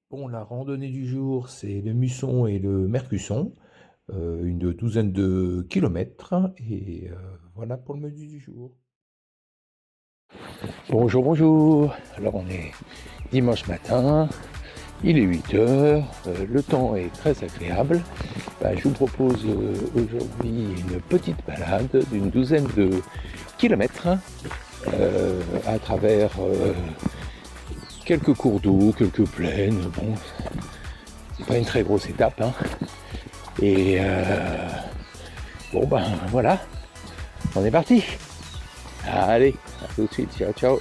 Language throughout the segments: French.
Bon, la randonnée du jour, c'est le Musson et le Mercusson, une douzaine de kilomètres, et voilà pour le menu du jour. Bonjour, bonjour. Alors on est dimanche matin, il est 8 heures, le temps est très agréable. Je vous propose aujourd'hui une petite balade d'une douzaine de kilomètres à travers quelques cours d'eau, quelques plaines. Bon, c'est pas une très grosse étape, hein. Et bon voilà, on est parti. Allez, à tout de suite, ciao ciao.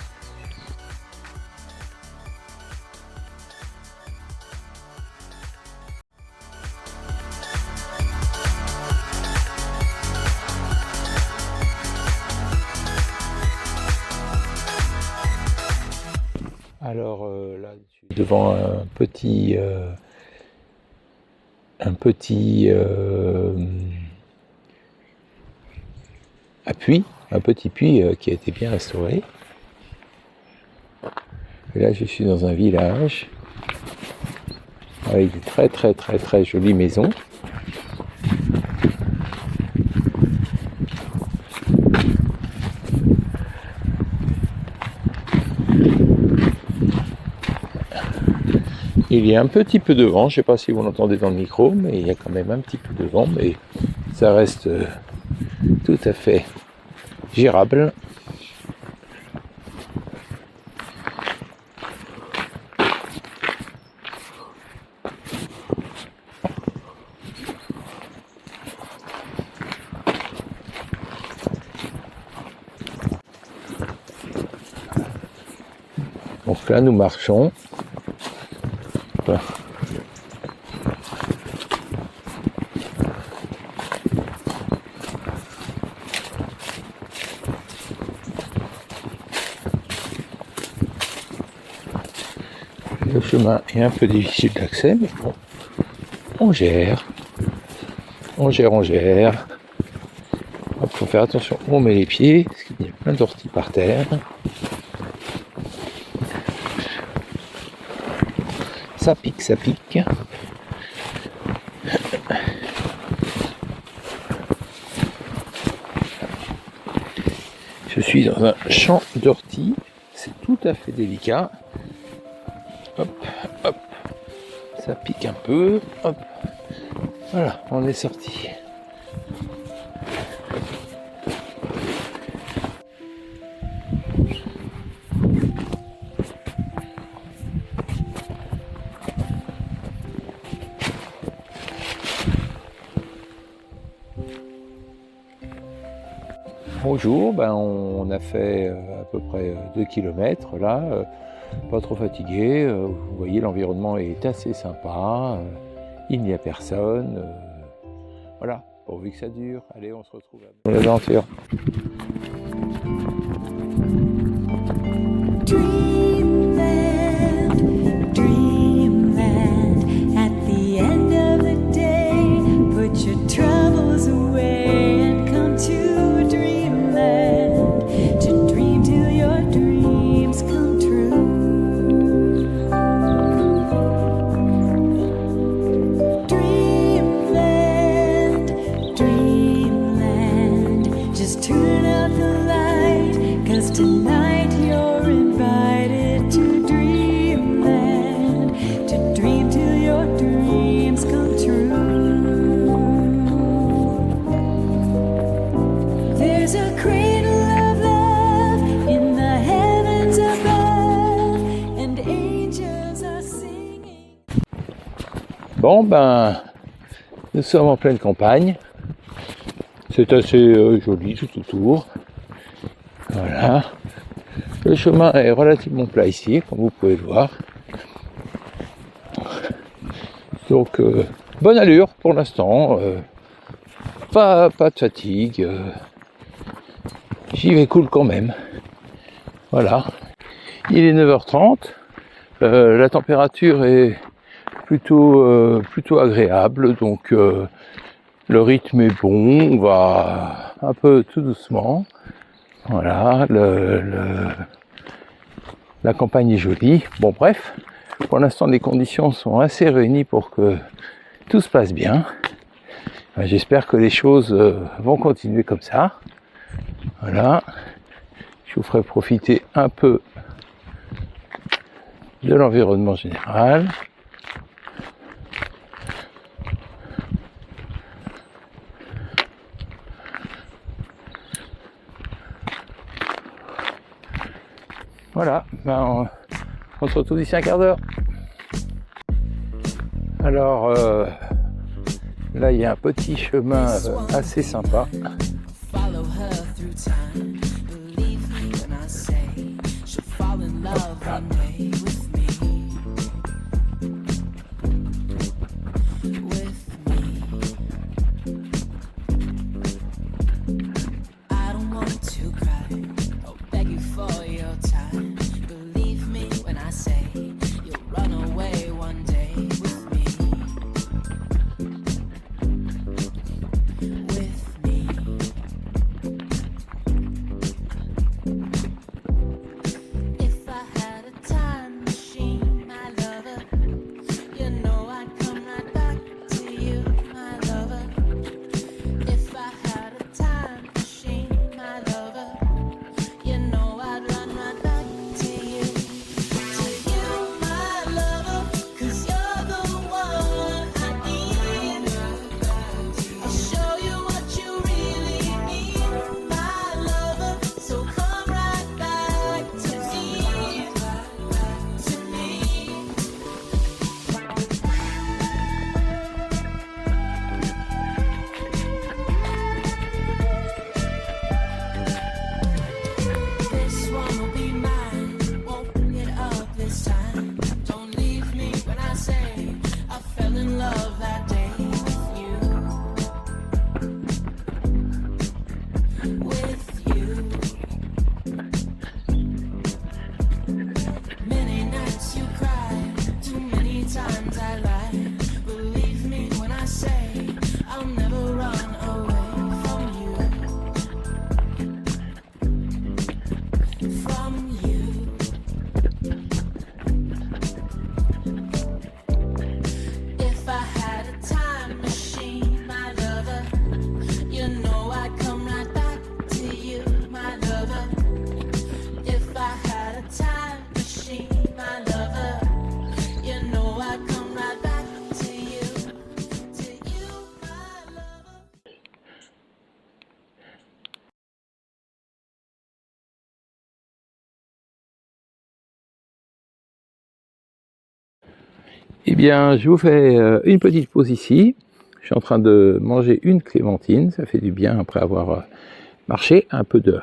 Alors là, je suis devant un petit un petit puits qui a été bien restauré. Et là, je suis dans un village avec de très jolies maisons. Il y a un petit peu de vent, je ne sais pas si vous l'entendez dans le micro, mais il y a quand même un petit peu de vent, mais ça reste tout à fait gérable. Donc là, nous marchons. Voilà. Le chemin est un peu difficile d'accès, mais bon, on gère. Il faut faire attention où on met les pieds, parce qu'il y a plein d'orties par terre. Ça pique. Je suis dans un champ d'orties, c'est tout à fait délicat. Hop, hop, ça pique un peu, hop. Voilà, on est sorti. Bonjour, on a fait à peu près 2 km là, pas trop fatigué, vous voyez l'environnement est assez sympa, il n'y a personne, voilà, pourvu que ça dure, allez on se retrouve à l'aventure. Bon nous sommes en pleine campagne, c'est assez joli tout autour, voilà, le chemin est relativement plat ici comme vous pouvez le voir, donc bonne allure pour l'instant, pas de fatigue, j'y vais cool quand même, voilà, il est 9h30, la température est plutôt agréable, donc le rythme est bon, on va un peu tout doucement, voilà, la campagne est jolie, bon bref, Pour l'instant, les conditions sont assez réunies pour que tout se passe bien. J'espère que les choses vont continuer comme ça. Voilà. Je vous ferai profiter un peu de l'environnement général. Voilà, on se retrouve d'ici un quart d'heure. Alors là, il y a un petit chemin assez sympa. Eh bien, je vous fais une petite pause ici. Je suis en train de manger une clémentine, ça fait du bien après avoir marché. Un peu de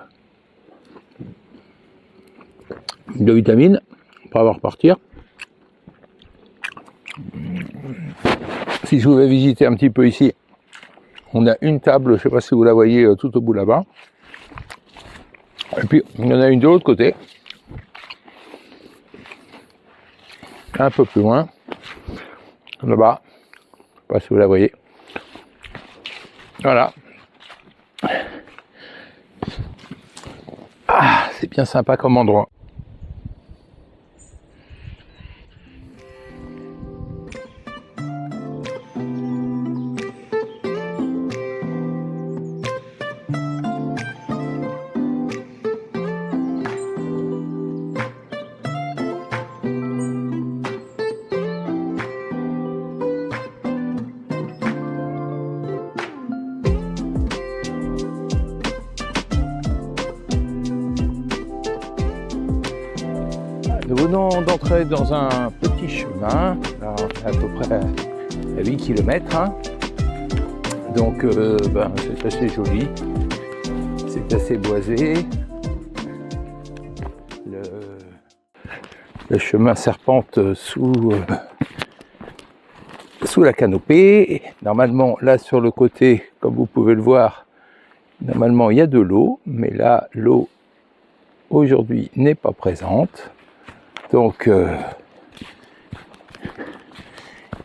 vitamines pour avoir repartir. Si je vous vais visiter un petit peu ici, on a une table, je ne sais pas si vous la voyez tout au bout là-bas. Et puis, il y en a une de l'autre côté. Un peu plus loin. Là-bas. Je ne sais pas si vous la voyez. Voilà. Ah, c'est bien sympa comme endroit. Nous venons d'entrer dans un petit chemin, là, à peu près à 8 km. Hein. Donc c'est assez joli, c'est assez boisé. Le chemin serpente sous la canopée. Normalement, là sur le côté, comme vous pouvez le voir, normalement il y a de l'eau, mais là l'eau aujourd'hui n'est pas présente. Donc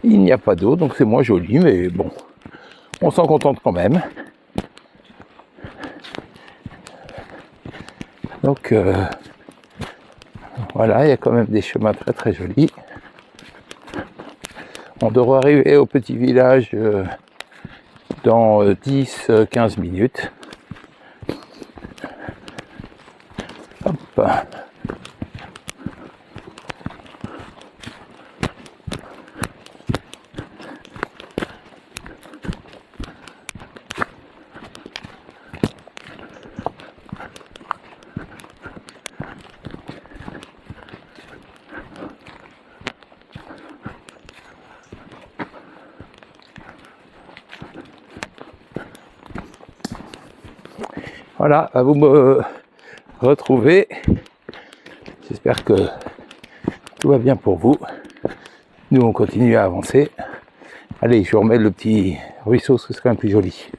il n'y a pas d'eau, donc c'est moins joli, mais bon, on s'en contente quand même. Donc voilà, il y a quand même des chemins très très jolis. On devrait arriver au petit village dans 10-15 minutes. Hop. Voilà, à vous me retrouver. J'espère que tout va bien pour vous. Nous, on continue à avancer. Allez, je vous remets le petit ruisseau, ce serait quand même plus joli.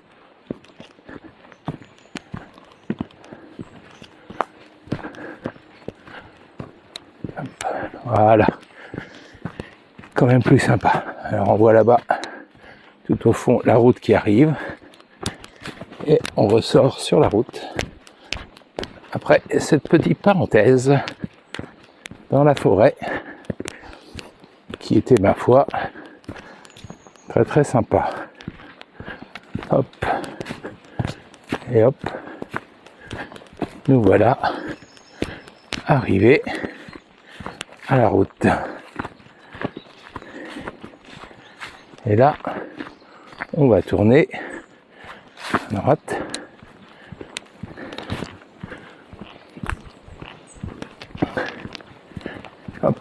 Voilà. Quand même plus sympa. Alors, on voit là-bas, tout au fond, la route qui arrive. Et on ressort sur la route. Après cette petite parenthèse dans la forêt, qui était, ma foi, très très sympa. Hop. Et hop. Nous voilà arrivés à la route. Et là, on va tourner à droite. Hop.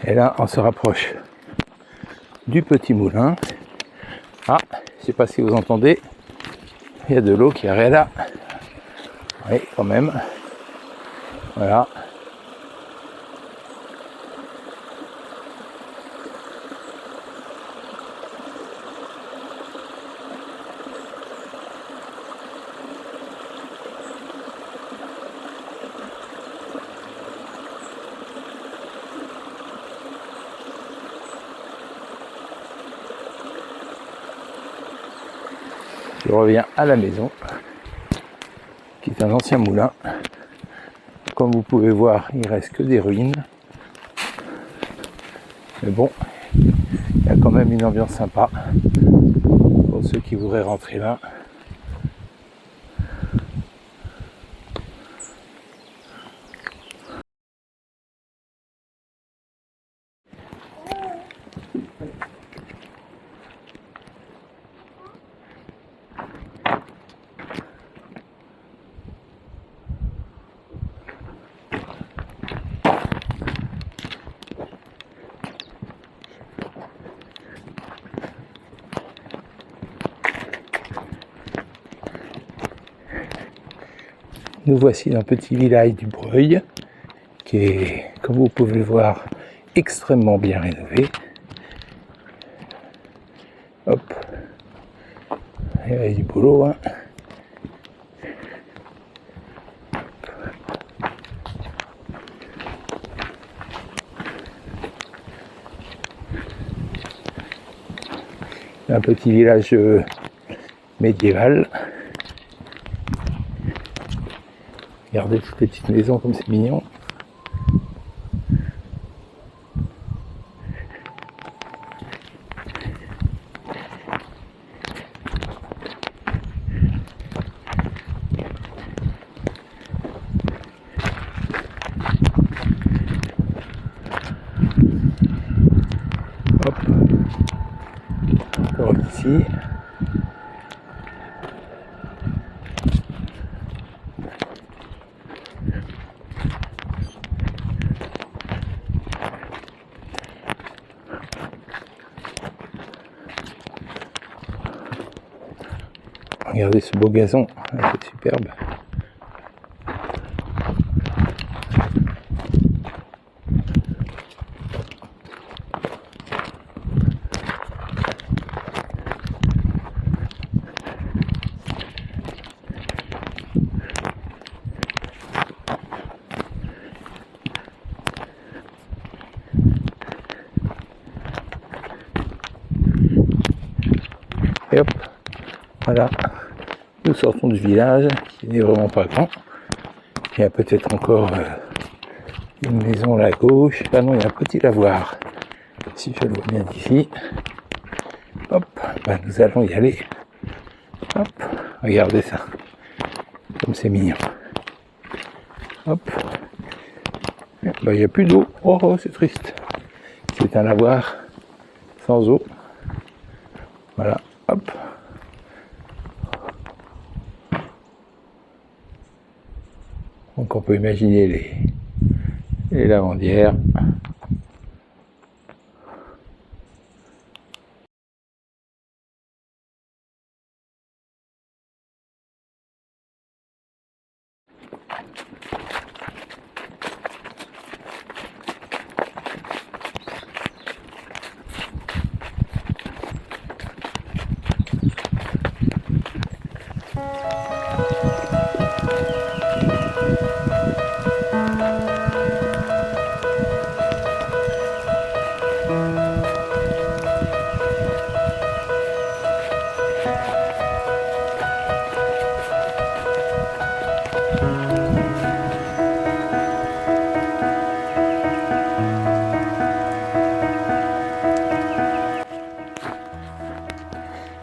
Et là, on se rapproche du petit moulin. Ah, je ne sais pas si vous entendez, il y a de l'eau qui arrive là. Oui, quand même. Voilà. Je reviens à la maison, qui est un ancien moulin. Comme vous pouvez voir, il ne reste que des ruines. Mais bon, il y a quand même une ambiance sympa pour ceux qui voudraient rentrer là. Nous voici dans le petit village du Breuil, qui est, comme vous pouvez le voir, extrêmement bien rénové. Hop, il y a du boulot, hein. Un petit village médiéval. Regardez toutes les petites maisons comme c'est mignon. Hop. Encore ici. Regardez ce beau gazon, c'est superbe. Et hop, voilà. Nous sortons du village, qui n'est vraiment pas grand. Il y a peut-être encore Une maison là à gauche. Ah non, il y a un petit lavoir. Si je le vois bien d'ici. Hop, ben, nous allons y aller. Hop, regardez ça. Comme c'est mignon. Hop. Ben, il n'y a plus d'eau. Oh, c'est triste. C'est un lavoir sans eau. Voilà, hop. Donc on peut imaginer les lavandières.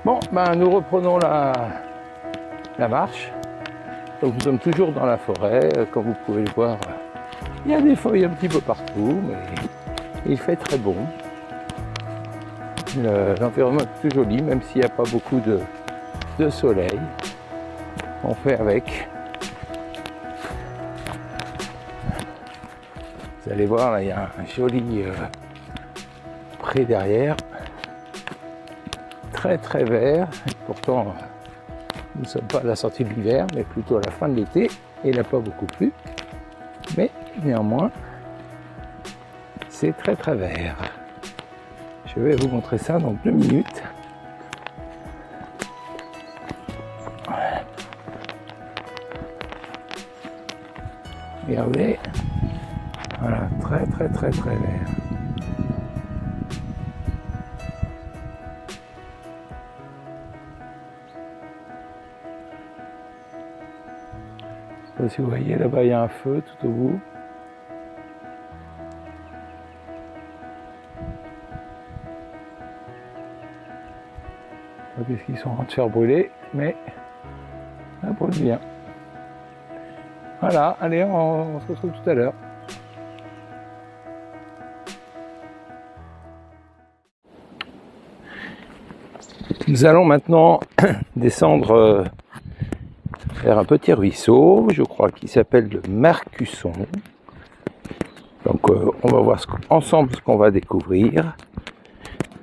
Bon, ben nous reprenons la marche. Donc nous sommes toujours dans la forêt, comme vous pouvez le voir. Il y a des feuilles un petit peu partout, mais il fait très bon. L'environnement est plutôt joli, même s'il n'y a pas beaucoup de soleil. On fait avec. Vous allez voir, là, il y a un joli pré derrière. Très très vert. Et pourtant, nous ne sommes pas à la sortie de l'hiver, mais plutôt à la fin de l'été. Et il n'a pas beaucoup plu. Mais néanmoins, c'est très très vert. Je vais vous montrer ça dans 2 minutes. Regardez. Voilà, très très très très vert. Je ne sais pas si vous voyez, là-bas il y a un feu tout au bout. Qu'est-ce qu'ils sont en train de faire brûler, mais ça brûle bien. Voilà, allez, on se retrouve tout à l'heure. Nous allons maintenant descendre vers un petit ruisseau, je crois qu'il s'appelle le Marcusson. Donc on va voir ensemble ce qu'on va découvrir.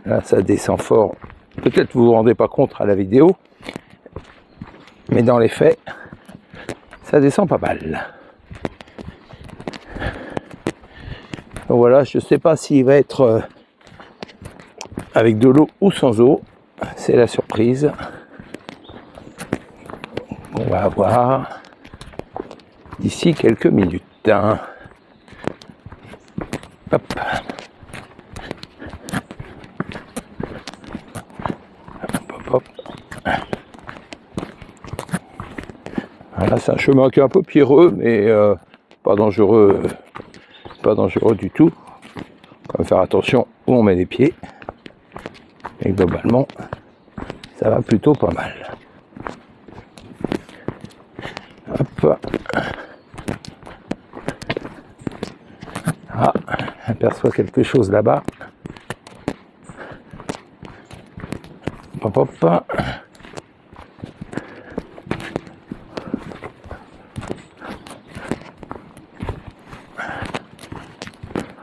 Là ça descend fort, peut-être vous vous rendez pas compte à la vidéo, mais dans les faits, ça descend pas mal. Donc voilà, je ne sais pas s'il va être avec de l'eau ou sans eau, c'est la surprise. On va voir d'ici quelques minutes. Hop. Hop, hop. Voilà, c'est un chemin qui est un peu pierreux, mais pas dangereux du tout. On va faire attention où on met les pieds. Et globalement, ça va plutôt pas mal. Hop. Ah, j'aperçois quelque chose là-bas. Hop, hop.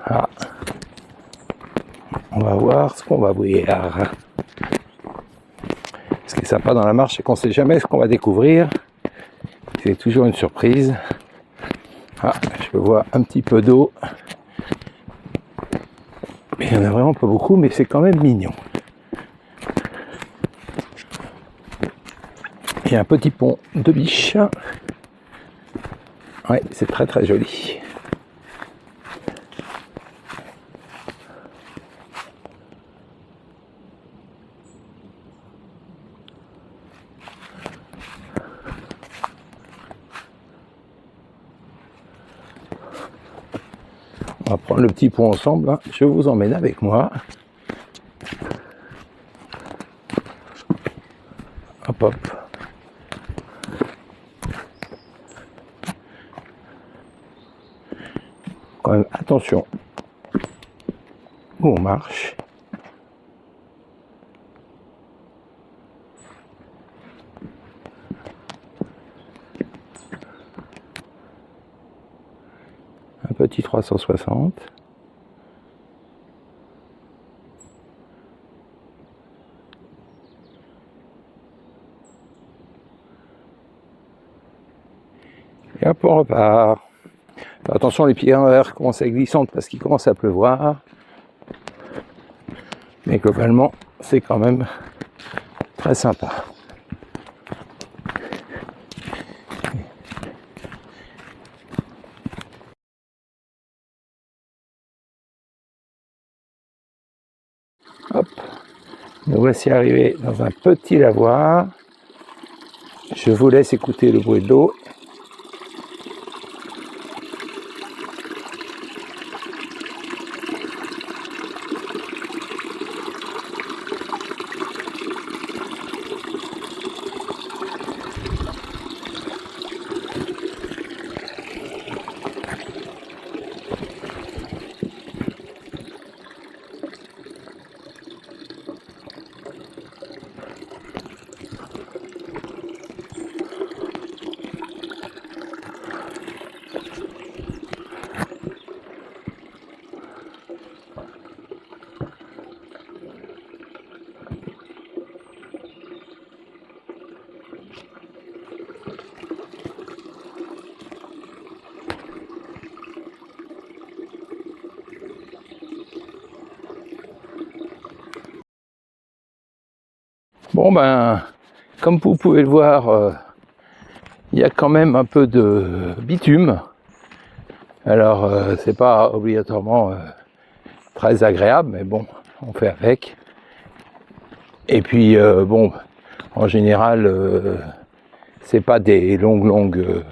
Ah. On va voir ce qu'on va voir. Ce qui est sympa dans la marche, c'est qu'on ne sait jamais ce qu'on va découvrir. C'est toujours une surprise. Ah, je vois un petit peu d'eau. Il n'y en a vraiment pas beaucoup, mais c'est quand même mignon. Il y a un petit pont de biche. Ouais, c'est très très joli. va prendre le petit pont ensemble, hein. Je vous emmène avec moi. Hop hop. Quand même attention où on marche. Un petit 360. Et hop, on repart. Attention, les pieds en l'air commencent à être glissantes parce qu'il commence à pleuvoir. Mais globalement, c'est quand même très sympa. Hop, nous voici arrivés dans un petit lavoir. Je vous laisse écouter le bruit de l'eau. Bon ben, comme vous pouvez le voir, il y a quand même un peu de bitume. Alors c'est pas obligatoirement très agréable, mais bon, on fait avec. Et puis bon, en général, c'est pas des longues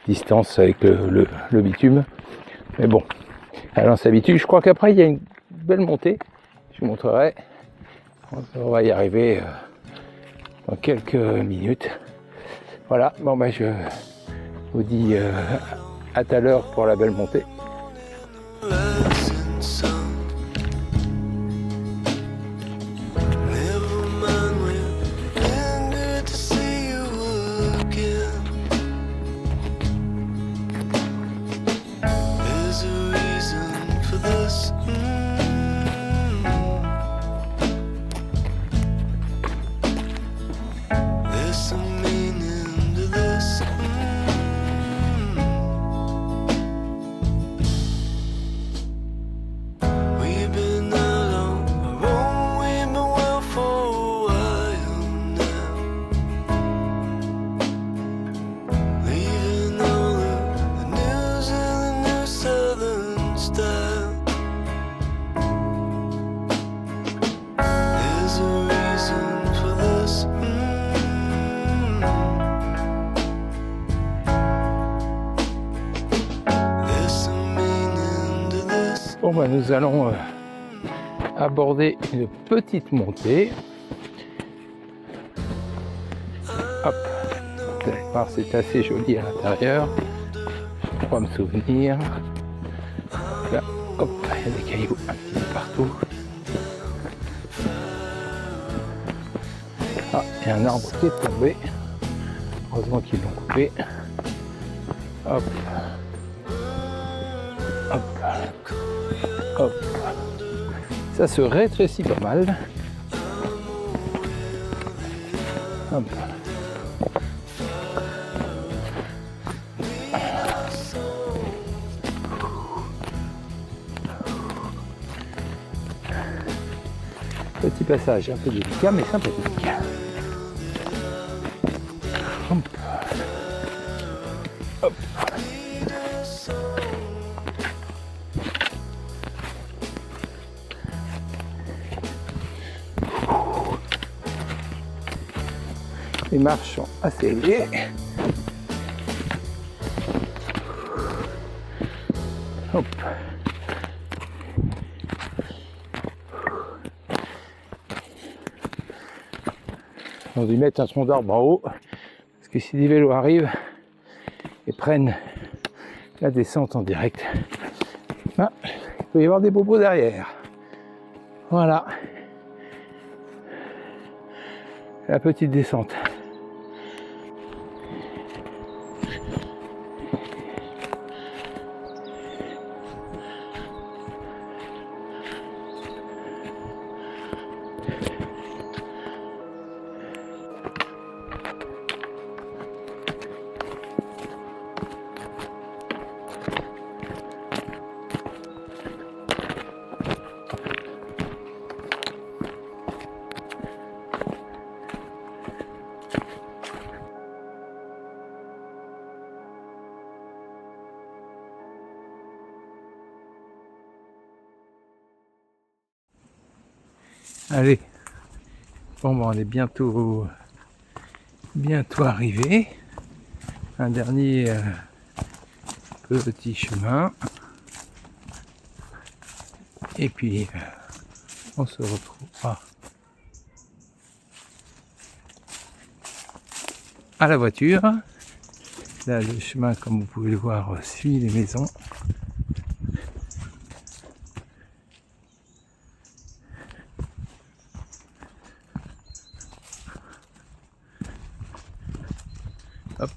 distances avec le bitume. Mais bon, alors on s'habitue. Je crois qu'après il y a une belle montée. Je vous montrerai. On va y arriver dans quelques minutes. Voilà, bon ben je vous dis à tout à l'heure pour la belle montée. Bon ben nous allons aborder une petite montée. Hop, vous allez voir, c'est assez joli à l'intérieur. Je crois me souvenir. Là, hop, il y a des cailloux un petit peu partout. Ah, il y a un arbre qui est tombé. Heureusement qu'ils l'ont coupé. Hop. Hop. Hop. Ça se rétrécit pas mal. Hop. Petit passage un peu délicat mais sympathique. Hop. Hop. Les marches sont assez élevées. Hop. On dû mettre un tronc d'arbre en haut, parce que si des vélos arrivent et prennent la descente en direct, ben, il peut y avoir des bobos derrière. Voilà. La petite descente. Allez, bon, on est bientôt arrivé. Un dernier petit chemin. Et puis, on se retrouvera à la voiture. Là, le chemin, comme vous pouvez le voir, suit les maisons. Hop.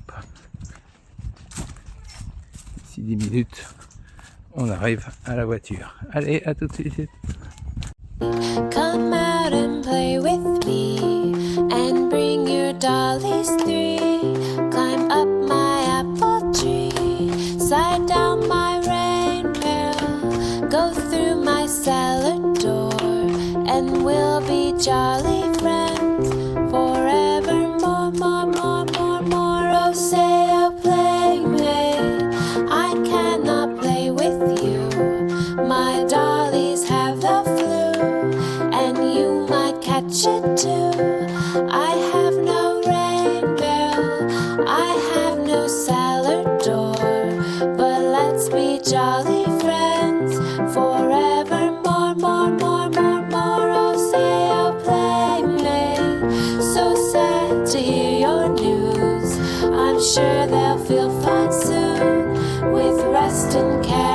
D'ici 10 minutes, on arrive à la voiture. Allez, à tout de suite. Come out and play with me and bring your dollies 3. Climb up my apple tree, slide down my rainbow, go through my salad door, and we'll be jolly friends forevermore, more, more, more, more. Oh, say a playmate, I cannot play with you. My dollies have the flu, and you might catch it too. I have no rainbow, I have no salad door, but let's be jolly friends forevermore, more, more, more, more. Oh, say a playmate, so sad to hear your news. I'm sure they'll feel fine soon with rest and care.